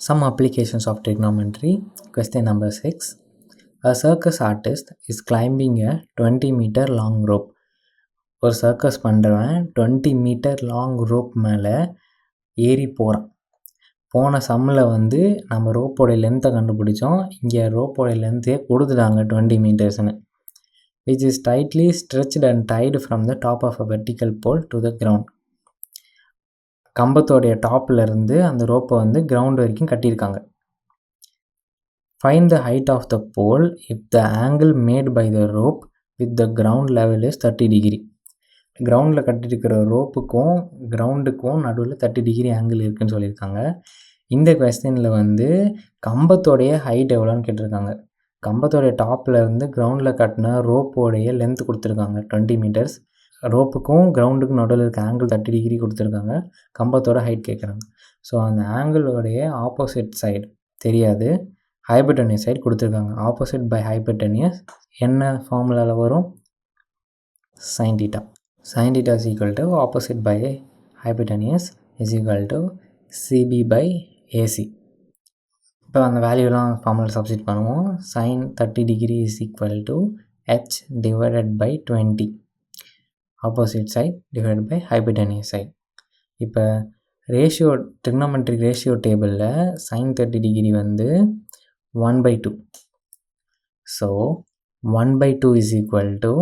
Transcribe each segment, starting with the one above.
Some applications of trigonometry. Question number 6. A circus artist is climbing a 20-meter long rope. ஒரு circus பண்ணுறவன் 20 metre long rope மேலே ஏறி போகிறான். போன சம்மில் வந்து நம்ம ரோப்போடைய லென்த்தை கண்டுபிடிச்சோம். இங்கே ரோப்போடைய லென்த்தே கொடுத்துட்டாங்க 20 மீட்டர்ஸ்னு. which is tightly stretched and tied from the top of a vertical pole to the ground. கம்பத்தோடைய டாப்பில் இருந்து அந்த ரோப்பை வந்து கிரவுண்ட் வரைக்கும் கட்டியிருக்காங்க. Find the height of the pole if the angle made by the rope with the ground level is 30 degree. கிரவுண்டில் கட்டியிருக்கிற ரோப்புக்கும் கிரவுண்டுக்கும் நடுவில் 30 degree angle இருக்குதுன்னு சொல்லியிருக்காங்க. இந்த கொஸ்டினில் வந்து கம்பத்தோடைய ஹைட் எவ்வளோன்னு கேட்டிருக்காங்க. கம்பத்தோடைய டாப்பில் இருந்து கிரவுண்டில் கட்டின ரோப்போடைய லென்த் கொடுத்துருக்காங்க 20 மீட்டர்ஸ். ரோப்புக்கும் கிரவுண்டுக்கும் நடுவில் இருக்க ஆங்கிள் 30 டிகிரி கொடுத்துருக்காங்க. கம்பத்தோட ஹைட் கேட்குறாங்க. ஸோ அந்த ஆங்கிளோடைய ஆப்போசிட் சைடு தெரியாது, ஹைபர்டெனியஸ் சைடு கொடுத்துருக்காங்க. ஆப்போசிட் பை ஹைபர்டெனியஸ் என்ன ஃபார்முலாவில் வரும்? sin theta. Sin theta is equal to opposite by hypotenuse is equal to CB by AC. இப்போ அந்த வேல்யூலாம் ஃபார்முலா சப்ஸ்டிட் பண்ணுவோம். sin 30 degree is equal to h divided by 20. Opposite side divide by hypotenuse side. இப்போ ratio trigonometric ratio டேபிளில் sin 30 degree வந்து 1/2. So 1/2 is equal to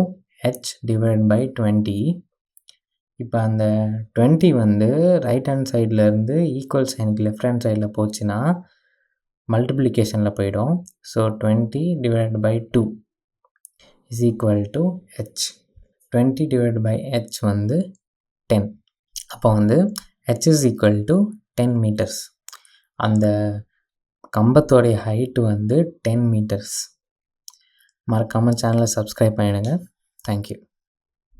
h divided by 20. இப்போ அந்த 20 வந்து right hand சைடில் இருந்து ஈக்குவல் சைனுக்கு லெஃப்ட் ஹேண்ட் சைடில் போச்சுன்னா மல்டிப்ளிகேஷனில் போயிடும். So 20 divided by 2 is equal to h. 20 divided by h வந்து 10. அப்போ வந்து h is equal to 10 meters. அந்த கம்பத்தோடைய ஹைட்டு வந்து 10 meters. மறக்காமல் சேனலை சப்ஸ்கிரைப் பண்ணிடுங்க. தேங்க்யூ.